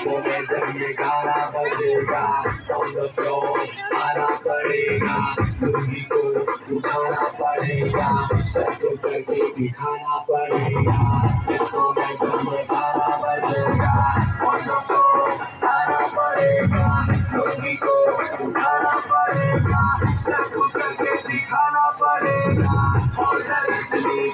देखो मैं जब ये गाना बजेगा ऑन द फ्लोर आना पड़ेगा लुंगी को उठाना पड़ेगा सबको करके दिखाना पड़ेगा देखो मैं जब ये गाना बजेगा ऑन द फ्लोर आना पड़ेगा लुंगी को उठाना पड़ेगा सबको करके दिखाना पड़ेगा और चली